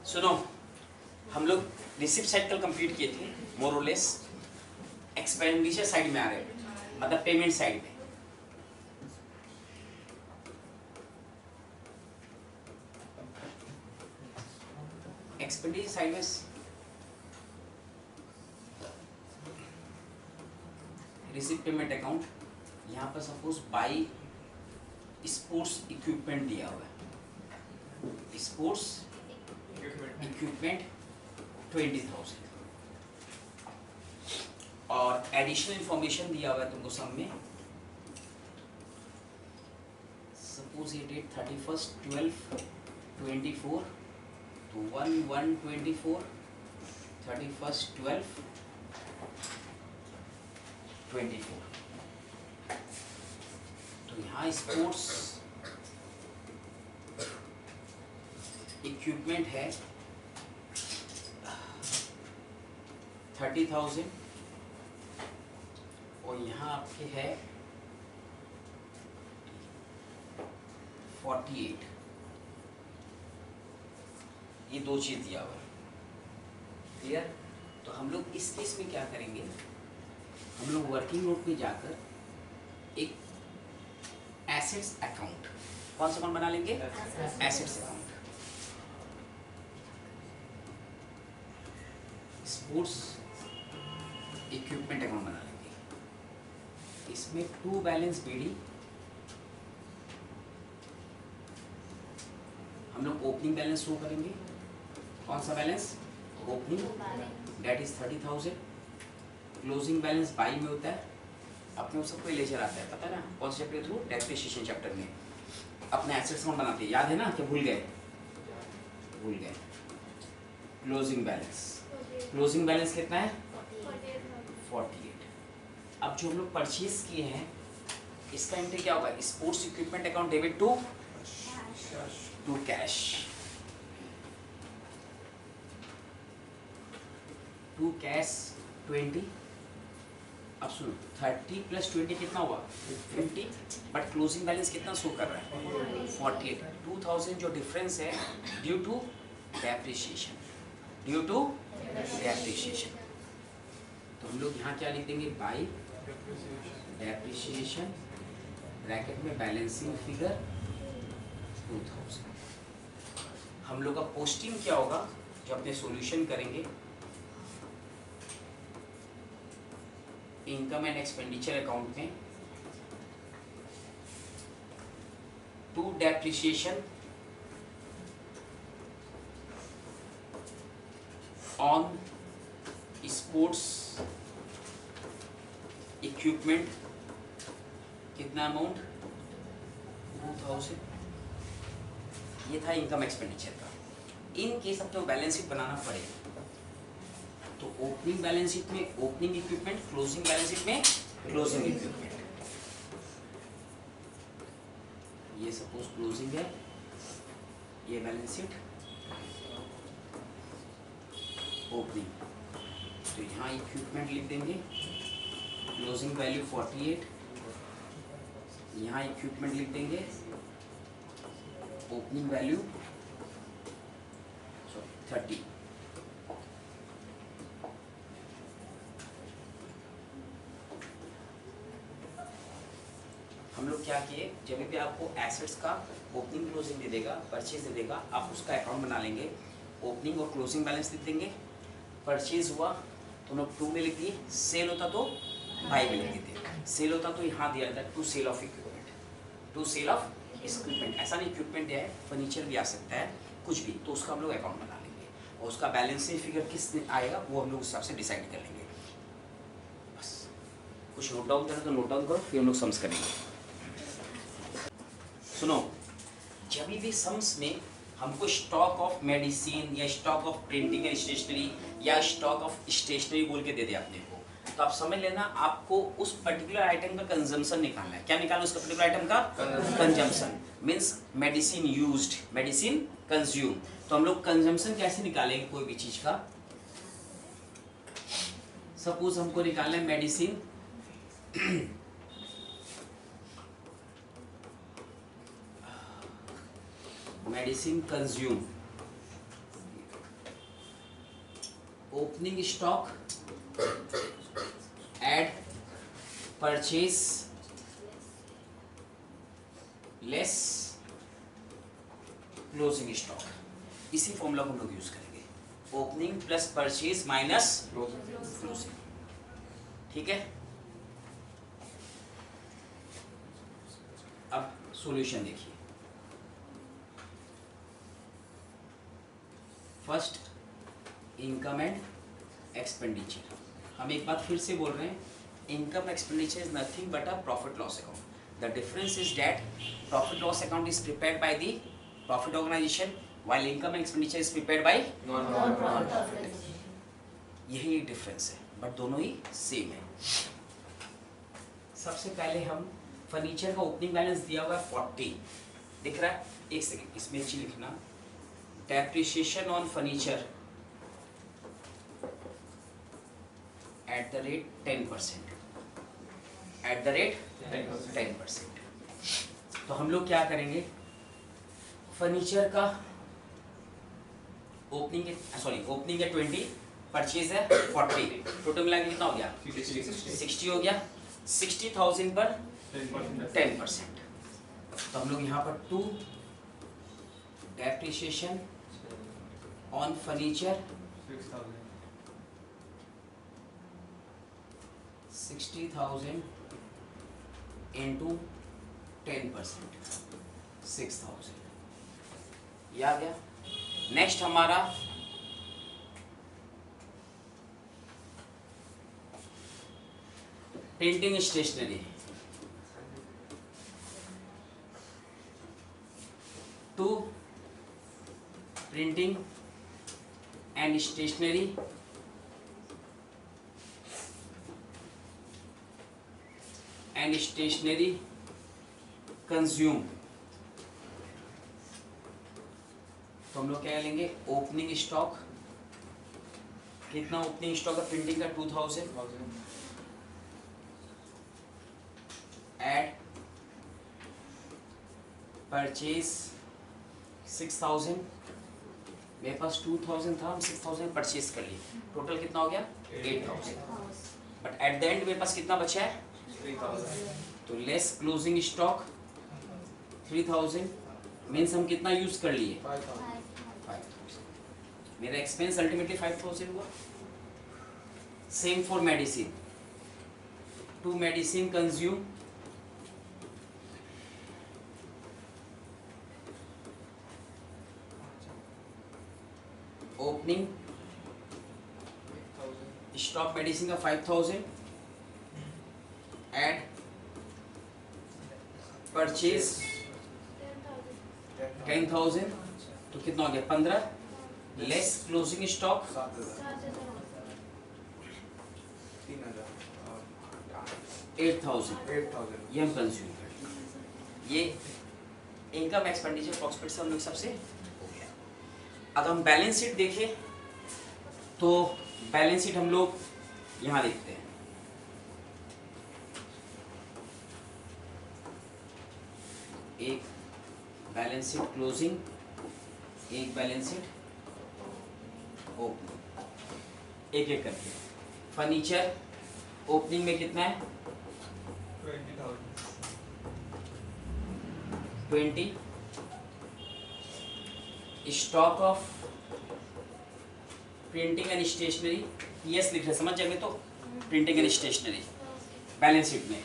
सुनो, हम लोग रिसिप्ट साइड कल कंप्लीट किए थे, मोर और लेस। एक्सपेंडिचर साइड में आ रहे हैं, मतलब पेमेंट साइड में। एक्सपेंडिचर साइड में रिसिप्ट पेमेंट अकाउंट, यहाँ पर सपोज बाई स्पोर्ट्स इक्विपमेंट दिया हुआ है, स्पोर्ट्स इक्विपमेंट 20,000 और एडिशनल इंफॉर्मेशन दिया हुआ है तुमको सब में। सपोज ये डेट 31/12/24 तो 1/1/24, 31/12/24। तो यहाँ स्पोर्ट्स इक्विपमेंट है 30,000 और यहाँ आपके है 48। ये दो चीज दिया हुआ है, क्लियर। तो हम लोग इस केस में क्या करेंगे, हम लोग वर्किंग नोट पे जाकर एक एसेट्स अकाउंट, कौन सा अकाउंट बना लेंगे, assets account. Sports equipment account बना लेंगे। इसमें टू बैलेंस बीडी, हम लोग ओपनिंग बैलेंस शो करेंगे। कौन सा balance, opening, date is 30,000। Closing balance by में होता है, अपने सबको लेजर आता है, पता है ना, कौन से चैप्टर थ्रू, डेप्रिसिएशन चैप्टर में अपने एसेट्स अकाउंट बनाते हैं, याद है ना, क्या भूल गए, भूल गए। क्लोजिंग बैलेंस, क्लोजिंग बैलेंस कितना है, 48। अब जो हम लोग परचेज किए हैं इसका एंट्री क्या होगा, sports equipment account debit to cash, to cash 20। अब सुनो, 30 + 20 कितना हुआ, 50, बट क्लोजिंग बैलेंस कितना शो कर रहा है, 48। 2,000 जो डिफरेंस है due to depreciation, due to depreciation. तो हम लोग यहाँ क्या लिख देंगे, बाई डेप्रिसिएशन ब्रैकेट में बैलेंसिंग फिगर 2,000। हम लोग का पोस्टिंग क्या होगा, जो अपने सॉल्यूशन करेंगे, इनकम एंड एक्सपेंडिचर अकाउंट में to depreciation on sports equipment, कितना अमाउंट, 2,000। ये था इनकम एक्सपेंडिचर का। इन केस अपने बैलेंस शीट बनाना पड़े तो ओपनिंग बैलेंस शीट में opening equipment, closing balance sheet में क्लोजिंग इक्विपमेंट। ये सपोज क्लोजिंग है, ये बैलेंस शीट ओपनिंग, तो यहाँ इक्विपमेंट लिख देंगे, क्लोजिंग वैल्यू 48, यहाँ इक्विपमेंट लिख देंगे, ओपनिंग वैल्यू 30। हम लोग क्या किए, जब भी आपको एसेट्स का ओपनिंग क्लोजिंग दे देगा, परचेज दे देगा, आप उसका अकाउंट बना लेंगे, ओपनिंग और क्लोजिंग बैलेंस लिख देंगे। परचेज हुआ तो हम लोग टू में लिख दिए, सेल होता तो बाई में लिख देते, सेल होता तो यहाँ दिया जाता है to sale of equipment, to sale of equipment. ऐसा नहीं इक्विपमेंट है, फर्नीचर भी आ सकता है, कुछ भी, तो उसका हम लोग अकाउंट बना लेंगे और उसका बैलेंसिंग फिगर किस दिन आएगा वो हम लोग उस हिसाब से डिसाइड कर लेंगे। बस कुछ नोट डाउन करें तो नोट डाउन करो, फिर हम लोग सम्स करेंगे। सुनो, जब भी सम्स में हमको स्टॉक ऑफ मेडिसिन या stock of printing and stationery या स्टॉक ऑफ स्टेशनरी बोल के दे दे अपने को, तो आप समझ लेना आपको उस पर्टिकुलर आइटम का कंजम्पशन निकालना है। क्या निकालना उसका पर्टिकुलर आइटम का consumption, means medicine used, medicine consume. तो हम लोग कंजम्पशन कैसे निकालेंगे कोई भी चीज का, सपोज हमको निकालना है medicine medicine consume, opening stock add purchase less closing stock, इसी फॉर्मूला को हम लोग यूज करेंगे, opening plus purchase minus closing. ठीक है, अब सॉल्यूशन देखिए। फर्स्ट इनकम एंड एक्सपेंडिचर, हम एक बात फिर से बोल रहे हैं, income expenditure is nothing but a profit loss account. The difference is that profit loss account is prepared by the profit organisation while income and expenditure is prepared by non-profit। यही difference है, but दोनों ही same है। सबसे पहले हम furniture का opening balance दिया हुआ है 40, दिख रहा है? एक सेकेंड, इसमें अच्छी लिखना, depreciation on furniture at the rate 10%, at the rate 10%। तो हम लोग क्या करेंगे, फर्नीचर का ओपनिंग है 20, परचेज है 40, टोटल मिला के कितना हो गया 60 हो गया। 60,000 पर 10%, तो हम लोग यहाँ पर 2 डेप्रिसिएशन ऑन फर्नीचर 60,000 इंटू 10%, 6,000, ये आ गया। नेक्स्ट हमारा printing stationery, 2 printing and stationery consume. तो हम लोग क्या लेंगे, ओपनिंग स्टॉक, कितना ओपनिंग स्टॉक है प्रिंटिंग का 2000, एड परचेज 6000, मेरे पास 2000 था, हम 6000 परचेज कर लिए, टोटल कितना हो गया 8000, बट एट द एंड मेरे पास कितना बचा है 3000, तो लेस क्लोजिंग स्टॉक 3000 मीन्स हम कितना यूज कर लिए 5000, मेरा एक्सपेंस अल्टीमेटली 5000 हुआ। Same for medicine, 2 medicine consume, opening stock medicine का 5000, एड परचेज 10,000, तो कितना हो गया 15, लेस क्लोजिंग स्टॉक 8,000, ये हम कंज्यूम कर, ये इनकम एक्सपेंडिचर प्रॉफिट से हम लोग सबसे हो गया। अगर हम बैलेंस शीट देखें तो बैलेंस शीट हम लोग यहाँ देखते हैं, एक बैलेंस शीट क्लोजिंग, एक बैलेंस शीट ओपनिंग, एक एक करके। फर्नीचर ओपनिंग में कितना है 20, stock of printing and stationery, PS लिख रहे, समझ जाएंगे तो printing and stationery balance sheet में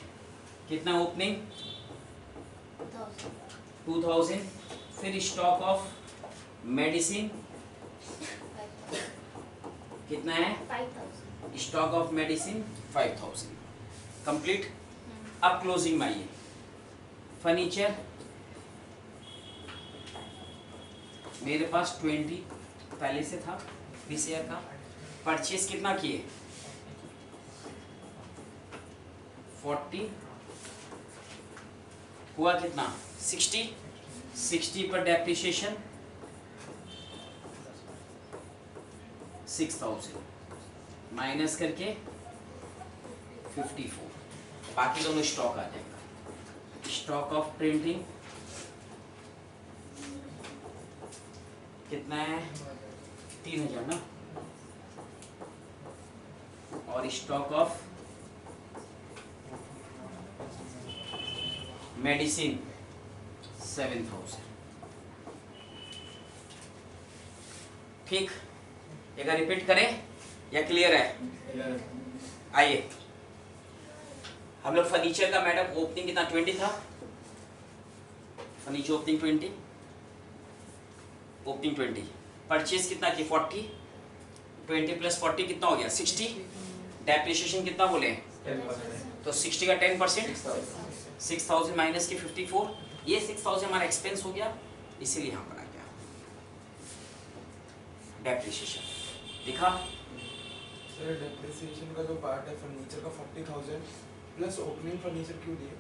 कितना ओपनिंग 2000, फिर स्टॉक ऑफ मेडिसिन कितना है 5,000, स्टॉक ऑफ मेडिसिन 5000, कंप्लीट। अब क्लोजिंग में आइए, फर्नीचर मेरे पास 20 पहले से था दिस ईयर का, परचेज कितना किए 40, हुआ कितना 60 पर डेप्रिसिएशन 6000 माइनस करके 54, बाकी दोनों स्टॉक आ जाएगा। स्टॉक ऑफ प्रिंटिंग कितना है 3000 ना, और स्टॉक ऑफ मेडिसिन 7000। ठीक, एक बार रिपीट करें या क्लियर है? आइए, हम लोग फर्नीचर का मैडम ओपनिंग कितना 20 था, फर्नीचर ओपनिंग 20, ओपनिंग 20, परचेज कितना की 40, 20 प्लस 40 कितना हो गया 60, डेप्रिसिएशन कितना बोले 10%। तो 60 का 10%, 6000 माइनस की 54, ये 6000 हमारा एक्सपेंस हो गया, इसीलिए यहाँ पर आ गया डेप्रिसिएशन। दिखा सर डेप्रिसिएशन का जो पार्ट है फर्नीचर का 40,000 प्लस ओपनिंग फर्नीचर क्यों दिए?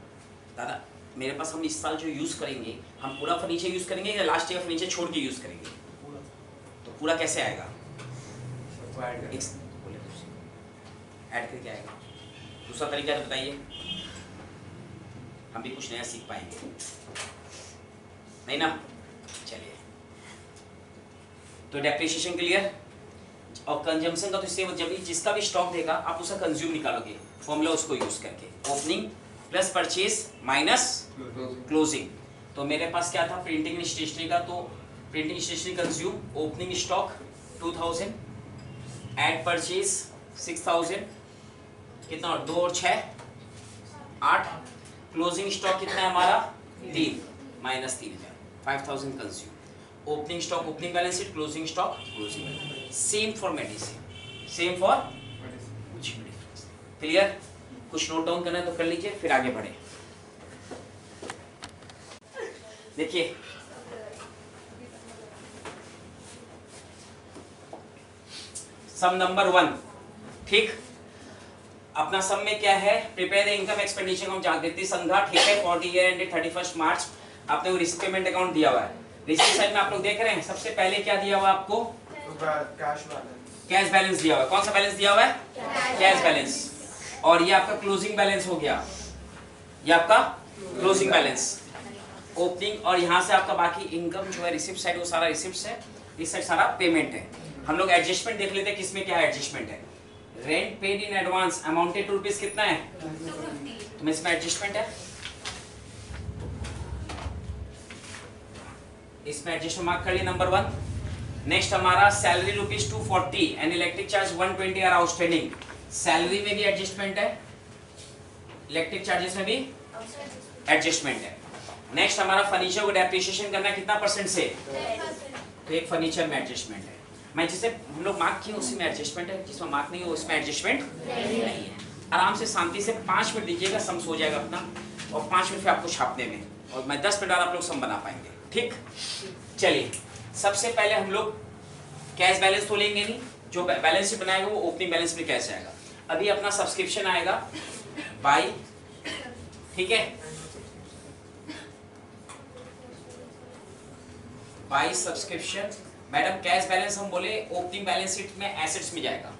दादा मेरे पास हम इस साल जो यूज करेंगे, हम पूरा फर्नीचर यूज करेंगे या लास्ट ईयर फर्नीचर छोड़ के यूज करेंगे? पूरा। तो पूरा कैसे आएगा? सबको ऐड करें। ऐड करके आएगा। दूसरा तरीका तो बताइए, हम भी कुछ नया सीख पाएंगे, नहीं ना? चलिए, तो डेप्रिसिएशन क्लियर और कंजम्पशन का तो इससे जब भी जिसका भी स्टॉक देगा आप उसका कंज्यूम निकालोगे, फॉर्मूला उसको यूज करके, opening plus purchase minus closing. तो मेरे पास क्या था प्रिंटिंग एंड स्टेशनरी का, तो printing stationery consume, opening stock 2000, add purchase 6000, कितना 2 और 6 8, क्लोजिंग स्टॉक कितना है हमारा 3 minus 3000, 5000 consume, opening stock opening balance sheet, closing stock closing balance. Same for medicine, same for clear? कुछ नोट डाउन करना है तो कर लीजिए, फिर आगे बढ़े। देखिए सम नंबर 1, ठीक, अपना सम में क्या है, prepare the income expenditure account जागृति संघा, ठीक है, फॉर द ईयर एंडेड 31 मार्च। आपने वो रिसिप्ट पेमेंट अकाउंट दिया हुआ है, रिसिप्ट साइड में आप लोग देख रहे हैं, सबसे पहले क्या दिया हुआ आपको? Cash balance. कैश बैलेंस दिया हुआ है। कौन सा बैलेंस दिया हुआ है? Cash balance. और ये आपका क्लोजिंग बैलेंस हो गया, ये आपका क्लोजिंग बैलेंस, ओपनिंग, और यहाँ से आपका बाकी इनकम जो है रिसिप्ट साइड वो सारा रिसिप्ट है, इस साइड सारा पेमेंट है। हम लोग एडजस्टमेंट देख लेते हैं किसमें क्या एडजस्टमेंट है। Rent paid in advance amounted to rupees कितना है? 250। तो इसमें एडजस्टमेंट है, इसमें एडजस्टमेंट मार्क कर लिए नंबर 1। नेक्स्ट हमारा salary rupees 240 and electric charge 120 are outstanding. Salary में भी एडजस्टमेंट है, इलेक्ट्रिक चार्जेस में भी एडजस्टमेंट है। नेक्स्ट हमारा फर्नीचर को डेप्रिसिएशन करना है कितना परसेंट से? 10%। तो एक फर्नीचर में एडजस्टमेंट है, मैं जिसे हम लोग मार्क किए उसी में एडजस्टमेंट है, जिसमें मार्क नहीं हो उसमें एडजस्टमेंट नहीं है। आराम से शांति से 5 मिनट दीजिएगा, सम हो जाएगा अपना, और 5 मिनट फिर आपको छापने में, और मैं 10 मिनट बाद आप लोग सम बना पाएंगे, ठीक? चलिए, सबसे पहले हम लोग कैश बैलेंस तो लेंगे नहीं, जो बैलेंस शीट बनाएगा वो ओपनिंग बैलेंस में कैश आएगा। अभी अपना सब्सक्रिप्शन आएगा बाई, ठीक है, by subscription. Madam cash balance हम बोले ओपनिंग बैलेंस शीट में एसेट्स में जाएगा,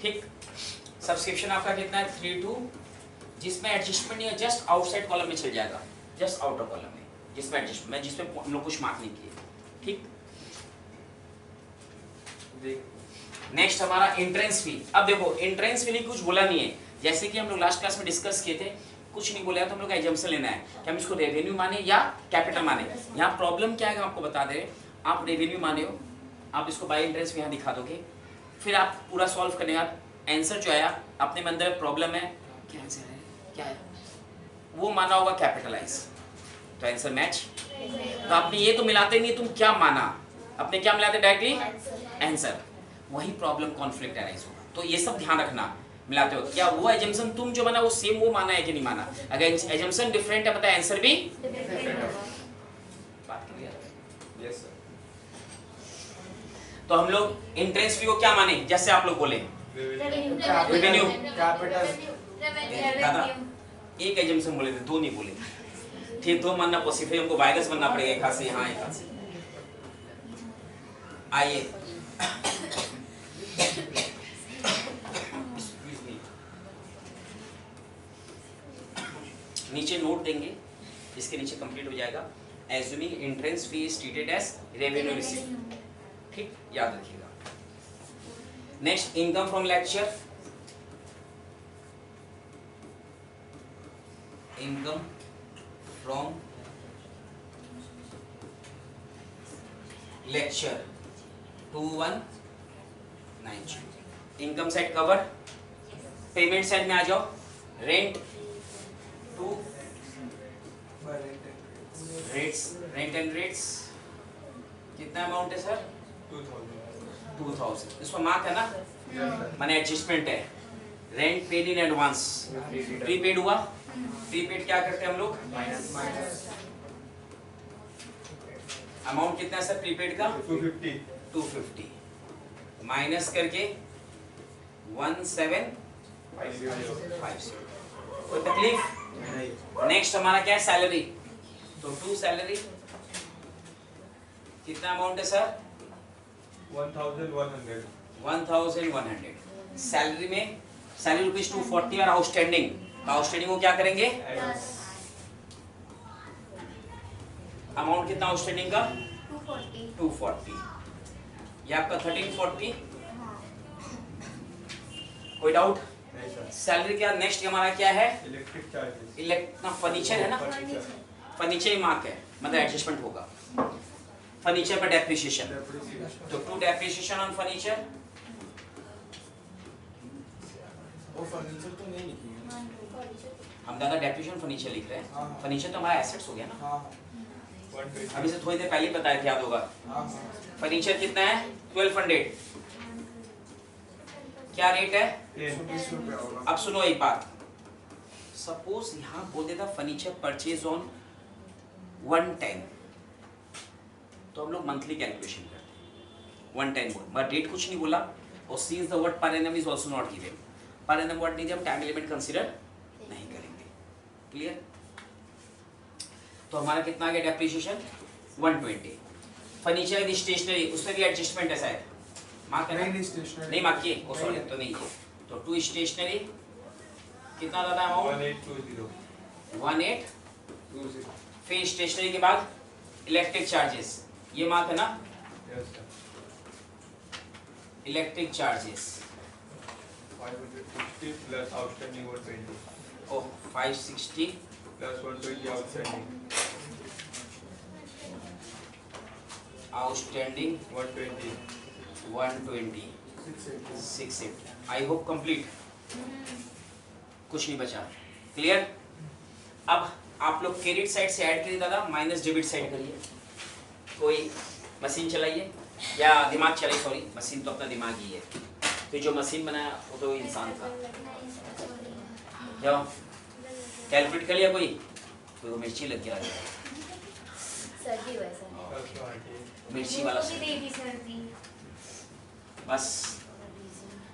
ठीक। सब्सक्रिप्शन आपका कितना है 32, जिसमें एडजस्टमेंट नहीं है, जस्ट आउटसाइड कॉलम में चल जाएगा, जस्ट आउटर कॉलम में, जिसमें एडजस्टमेंट, जिसमें हम लोग कुछ मार्क नहीं किए, ठीक। नेक्स्ट हमारा एंट्रेंस फी। अब देखो एंट्रेंस फी कुछ बोला नहीं है, जैसे कि हम लोग लास्ट क्लास में डिस्कस किए थे, कुछ नहीं बोला, तो हम लोग का एजम्पशन लेना है कि हम इसको रेवेन्यू माने या कैपिटल माने। यहाँ प्रॉब्लम क्या है आपको बता दे, आप रेवेन्यू माने हो, आप इसको बाय इंटरेस्ट में यहाँ दिखा दोगे, फिर आप पूरा सॉल्व करने का आंसर जो आया अपने में अंदर प्रॉब्लम है, क्या आंसर है, क्या है, वो माना होगा कैपिटलाइज, तो आंसर मैच। तो आपने ये तो मिलाते नहीं, तुम क्या माना, अपने क्या मिलाते डायरेक्टली आंसर, वही प्रॉब्लम कॉन्फ्लिक्ट अराइज होगा। तो ये सब ध्यान रखना मिलाते हो, क्या वो एजम्पशन तुम जो बना वो सेम वो माना है कि नहीं माना। अगर एजम्पशन डिफरेंट है मतलब आंसर भी बात क्लियर? Yes sir. तो हम लोग एंट्रेंस फी को क्या माने, जैसे आप लोग बोले रेवेन्यू, दादा एक एजम्पशन बोले थे, 2 नहीं बोले, ठीक, 2 मानना पॉसिबल है, हमको वायरस बनना पड़ेगा एक हाथ से यहाँ, एक हाथ से। आइए नीचे नोट देंगे, इसके नीचे कंप्लीट हो जाएगा। Assuming entrance fee is treated as revenue received, ठीक, याद रखिएगा। Next income from lecture, income from lecture 2190। Income side cover, payment side में आ जाओ। Rent to rent and rates कितना अमाउंट है सर? 2000। इसमें मार्क है ना, माने एडजस्टमेंट है। Rent paid in advance, prepaid हुआ। प्रीपेड क्या करते हैं हम लोग? अमाउंट कितना है सर प्रीपेड का? 250 माइनस करके 1750। कोई तकलीफ? नेक्स्ट हमारा क्या है? सैलरी। तो टू सैलरी कितना अमाउंट है सर? 1100। सैलरी में सैलरी रुपीज 240 और आउटस्टैंडिंग। आउटस्टैंडिंग को क्या करेंगे? अमाउंट कितना आउटस्टैंडिंग का? 240। ये आपका 1340। कोई डाउट? सैलरी क्या? नेक्स्ट हमारा क्या है? Electric charges. फर्नीचर है ना, फर्नीचर ही मार्क है, मतलब एडजस्टमेंट होगा। फर्नीचर पर डेप्रिसिएशन, तो टू डेप्रिसिएशन ऑन फर्नीचर। वो फर्नीचर तो नहीं लिखी है। हम ज्यादा डेप्रिसिएशन फर्नीचर लिख रहे हैं। फर्नीचर तो हमारा एसेट्स हो गया ना। अभी से थोड़ी देर पहले बताया था, याद होगा। फर्नीचर कितना है? 1200। क्या रेट है? अब सुनो एक बात, सपोज यहाँ बोल देता फर्नीचर परचेज ऑन 110, तो हम लोग मंथली कैलकुलेशन करते हैं। 110 बोल, बट रेट कुछ नहीं बोला। और since the word per annum is also not given, per annum word नहीं, हम टाइम एलिमेंट कंसीडर नहीं करेंगे। क्लियर? तो हमारा कितना आ गया डेप्रिसिएशन? 120। फर्नीचर विद स्टेशनरी, उसमें भी एडजस्टमेंट है शायद, मार्क है ना? नहीं मार्क किए, ओ सॉरी, तो नहीं है। तो टू स्टेशनरी कितना ज्यादा अमाउंट? 1820। फिर स्टेशनरी के बाद इलेक्ट्रिक चार्जेस, ये मार्क है ना? इलेक्ट्रिक चार्जेस 560 प्लस आउटस्टैंडिंग 120 ओ 560 plus 120 outstanding outstanding 120 680। I hope complete, कुछ नहीं बचा। क्लियर? अब आप लोग क्रेडिट साइड से ऐड करिए दादा, माइनस डेबिट साइड करिए। कोई मशीन चलाइए या दिमाग चलाइए, सॉरी मशीन तो अपना दिमाग ही है, तो जो मशीन बनाया वो तो इंसान था। जाओ कैलकुलेट कर लिया कोई? कोई मिर्ची लग गया, सर्दी वैसा मिर्ची वाला मुझे दे दी सर्दी। बस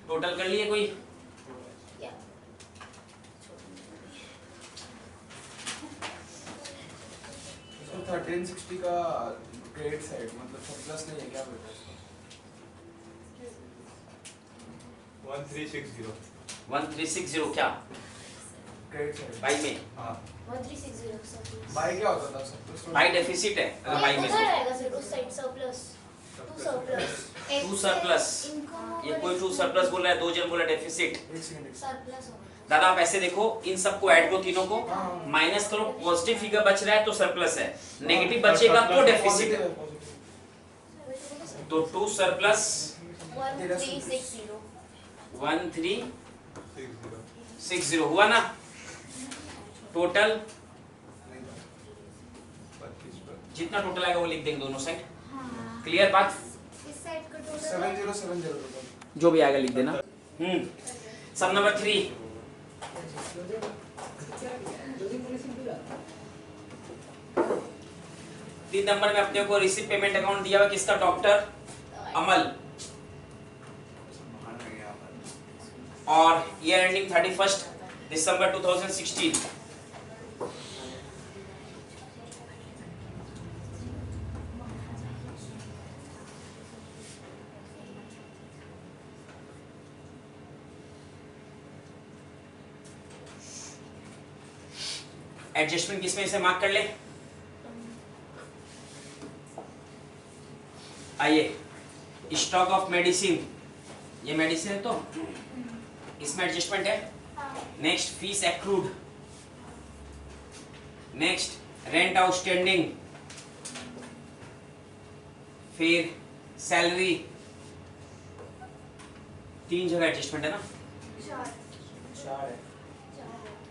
टोटल कर लिए कोई? या 1360 का क्रेडिट साइड मतलब सरप्लस नहीं है क्या बेटा? 1360 क्या क्रेडिट साइड बाई में? हाँ 1360 सरप्लस। बाई क्या होता था सरप्लस? बाई डेफिसिट है, अगर बाई में उधर आएगा सर, उस side surplus. To surplus. To surplus, ये कोई टू सरप्लस बोल रहा है, दो जन बोला डेफिसिट। सरप्लस होगा। दादा आप ऐसे देखो, इन सबको ऐड करो, तीनों को माइनस करो, पॉजिटिव फिगर बच रहा है तो सरप्लस है, नेगेटिव बचेगा तो डेफिसिट है। तो टू सरप्लस 1360 हुआ ना? टोटल जितना टोटल आएगा वो लिख देंगे दोनों साइड। क्लियर बात? इस साइड का टोटल 7070 जो भी आएगा लिख देना। सब नंबर 3 3 नंबर में अपने को रिसीव पेमेंट अकाउंट दिया हुआ किसका? डॉक्टर अमल। और ईयर एंडिंग 31 दिसंबर 2016। एडजस्टमेंट किसमें से मार्क कर ले? आइए, स्टॉक ऑफ मेडिसिन, ये मेडिसिन है तो इसमें एडजस्टमेंट है। Next fees accrued, next rent outstanding, फिर सैलरी, 3 जगह एडजस्टमेंट है ना, 4 है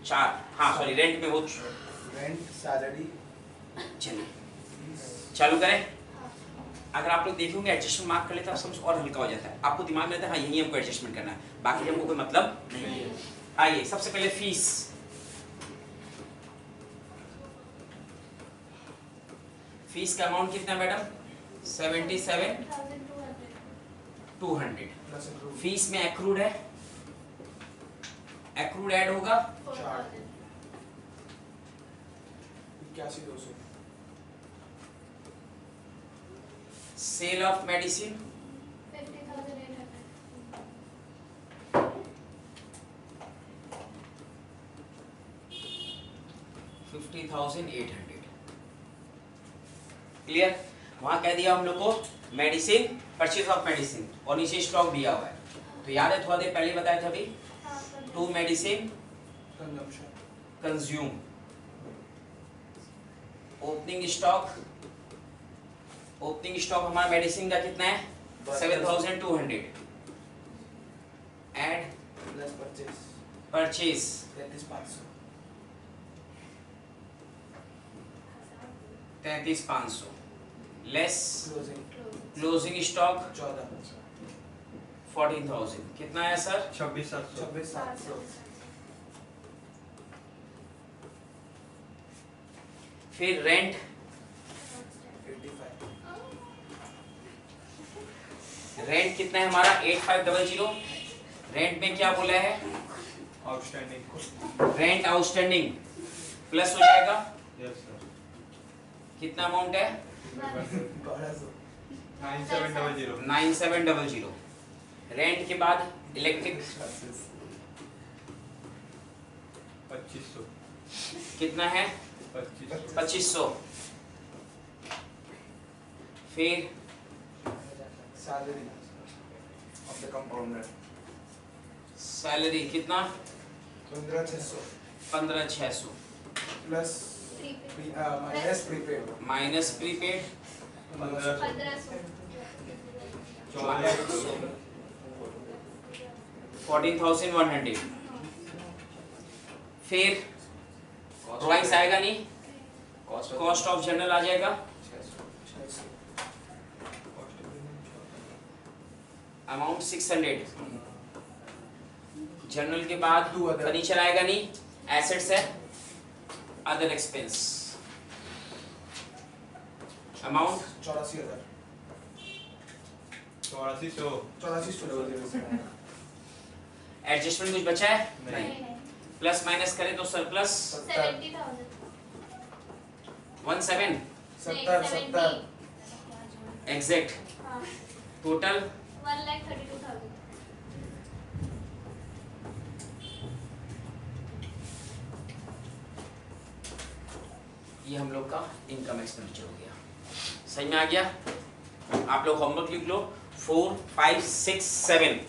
4, हाँ सॉरी रेंट में वो, रेंट सैलरी चलिए चालू करें। अगर आप लोग देखेंगे एडजस्टमेंट मार्क कर लेते हैं समझ और हल्का हो जाता है, आपको दिमाग में रहता है हाँ यही हमको एडजस्टमेंट करना है, बाकी हमको कोई मतलब नहीं है। आइए सबसे पहले फीस, फीस का अमाउंट कितना है मैडम, 77,200। प्लस इंक्लूड फीस में एक्रूड है, एक्रूड ऐड होगा 81,200 सेल ऑफ मेडिसिन 50,800। क्लियर, वहां कह दिया हम लोग को मेडिसिन, परचेज ऑफ मेडिसिन और नीचे स्टॉक दिया हुआ है, तो याद है थोड़ा देर पहले बताया था अभी, to medicine consumption consume, opening stock, opening stock हमारा मेडिसिन का कितना है 7,200, add plus purchase purchase 33,500 33,500 less closing closing stock 14,000 14,000, कितना है सर 26,700। 26,700 फिर रेंट 85 रेंट कितना है हमारा 8500, रेंट में क्या बोला है, आउटस्टैंडिंग, रेंट आउटस्टैंडिंग प्लस हो जाएगा, यस सर, कितना अमाउंट है 1200 9700, 9700। रेंट के बाद इलेक्ट्रिक 2500, कितना है 2500, फिर salary of the compounder salary कितना 15,600 15,600 plus minus prepaid minus prepaid 14,100, फिर प्राइस आएगा नहीं, कॉस्ट ऑफ जनरल आ जाएगा, अमाउंट 600, जनरल के बाद Two other. फर्नीचर आएगा नहीं, एसेट्स है, अदर एक्सपेंस, अमाउंट 84,000 8400, एडजस्टमेंट कुछ बचा है नहीं। प्लस माइनस करें तो सरप्लस 17 70 एग्जैक्ट, टोटल 1,32,000 ये हम लोग का इनकम एक्सपेंडिचर हो गया, सही में आ गया। आप लोग होमवर्क लिख लो 4, 5, 6, 7।